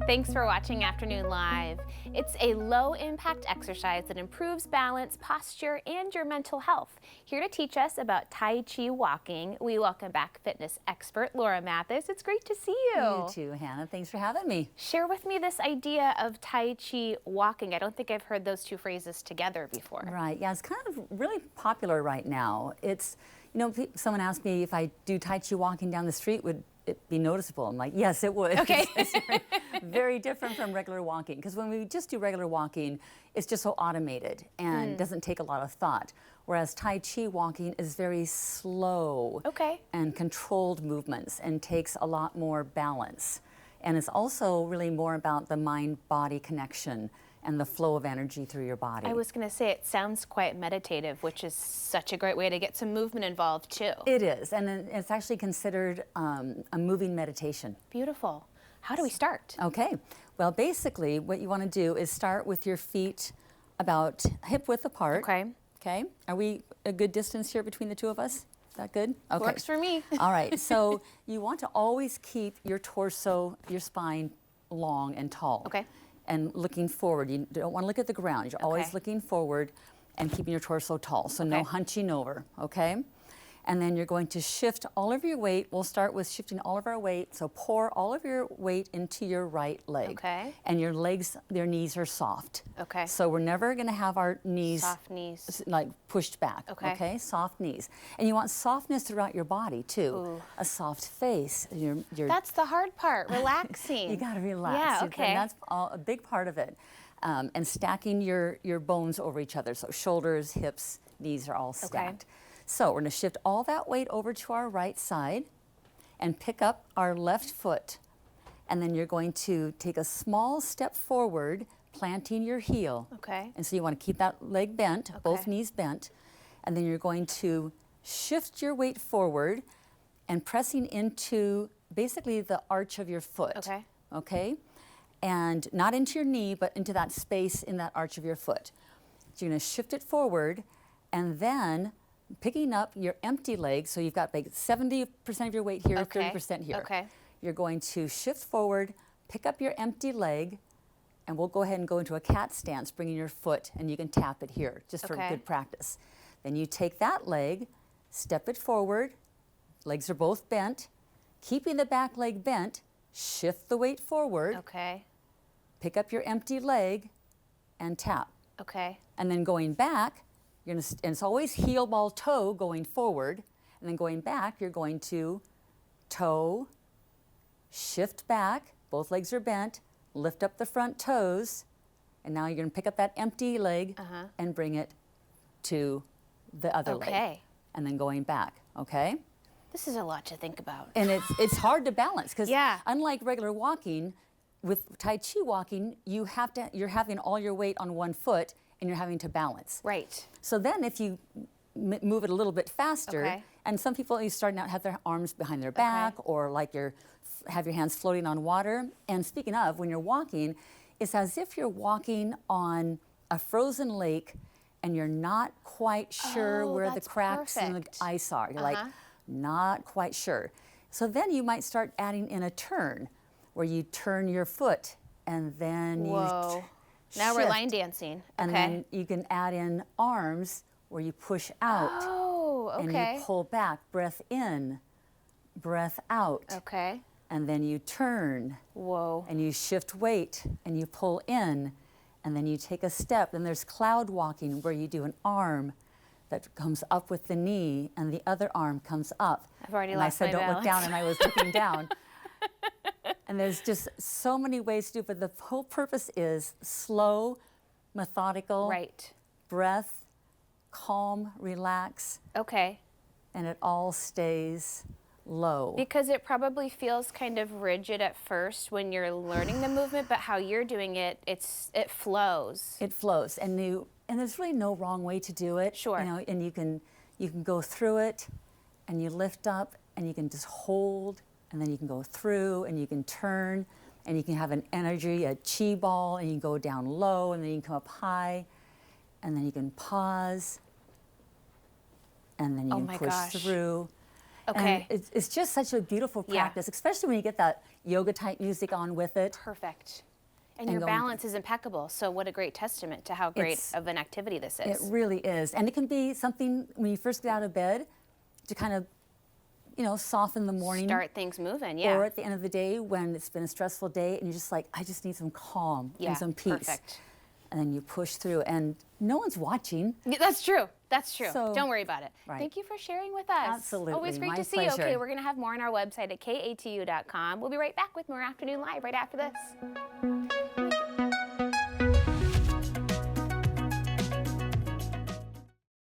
Thanks for watching Afternoon Live. It's a low-impact exercise that improves balance, posture, and your mental health. Here to teach us about Tai Chi Walking, we welcome back fitness expert Laura Matthys. It's great to see you. You too, Hannah. Thanks for having me. Share with me this idea of Tai Chi Walking. I don't think I've heard those two phrases together before. Right, yeah, it's kind of really popular right now. It's, you know, someone asked me if I do Tai Chi walking down the street, would it be noticeable? I'm like, yes, it would. Okay. It's very different from regular walking, because when we just do regular walking, it's just so automated and doesn't take a lot of thought. Whereas Tai Chi walking is very slow and controlled movements and takes a lot more balance. And it's also really more about the mind-body connection and the flow of energy through your body. I was going to say, it sounds quite meditative, which is such a great way to get some movement involved too. It is, and it's actually considered a moving meditation. Beautiful. How do we start? Okay, well, basically what you want to do is start with your feet about hip width apart. Okay, are we a good distance here between the two of us? Is that good? Okay. Works for me. All right, so you want to always keep your torso, your spine long and tall. Okay. And looking forward. You don't want to look at the ground. You're always looking forward and keeping your torso tall. So no hunching over, okay? And then you're going to shift all of your weight. We'll start with shifting all of our weight. So pour all of your weight into your right leg. Okay. And your legs, their knees are soft. Okay. So we're never going to have our knees soft knees, like pushed back. Okay. Soft knees. And you want softness throughout your body too. Ooh. A soft face. That's the hard part, relaxing. You got to relax. Yeah, okay. And that's a big part of it. And stacking your bones over each other. So shoulders, hips, knees are all stacked. So we're going to shift all that weight over to our right side and pick up our left foot. And then you're going to take a small step forward, planting your heel. Okay. And so you want to keep that leg bent, both knees bent. And then you're going to shift your weight forward and pressing into basically the arch of your foot. Okay. Okay? And not into your knee, but into that space in that arch of your foot. So you're going to shift it forward and then picking up your empty leg, so you've got like 70% of your weight here, 30% here. Okay. You're going to shift forward, pick up your empty leg, and we'll go ahead and go into a cat stance, bringing your foot, and you can tap it here, just for good practice. Then you take that leg, step it forward, legs are both bent, keeping the back leg bent, shift the weight forward, pick up your empty leg, and tap. And then going back, and it's always heel, ball, toe going forward, and then going back, you're going to toe, shift back, both legs are bent, lift up the front toes, and now you're going to pick up that empty leg and bring it to the other leg. And then going back, okay? This is a lot to think about. And it's hard to balance, because unlike regular walking, with Tai Chi walking, you're having all your weight on one foot, and you're having to balance. Right. So then if you move it a little bit faster, and some people are starting out have their arms behind their back, or like have your hands floating on water. And speaking of, when you're walking, it's as if you're walking on a frozen lake and you're not quite sure where the cracks in the ice are. You're like, not quite sure. So then you might start adding in a turn, where you turn your foot and then you now we're line dancing. And then you can add in arms where you push out. And you pull back, breath in, breath out. And then you turn. And you shift weight and you pull in, and then you take a step. And there's cloud walking, where you do an arm that comes up with the knee and the other arm comes up. I've already lost my balance. I said, don't look down, and I was looking down. And there's just so many ways to do it, but the whole purpose is slow, methodical, breath, calm, relax. And it all stays low. Because it probably feels kind of rigid at first when you're learning the movement, but how you're doing it, it flows. It flows, and there's really no wrong way to do it. You know, and you can go through it, and you lift up, and you can just hold, and then you can go through, and you can turn, and you can have an energy, a chi ball, and you can go down low, and then you can come up high, and then you can pause, and then you can push through. Okay. And it's just such a beautiful practice, especially when you get that yoga type music on with it. Perfect. And your balance is impeccable. So what a great testament to how great of an activity this is. It really is. And it can be something when you first get out of bed to kind of, you know, soften the morning. Start things moving, yeah. Or at the end of the day when it's been a stressful day and you're just like, I just need some calm and some peace. Perfect. And then you push through and no one's watching. Yeah, that's true. That's true. So, don't worry about it. right. Thank you for sharing with us. Absolutely. Always great My to see pleasure. you. Okay, we're going to have more on our website at katu.com. We'll be right back with more Afternoon Live right after this.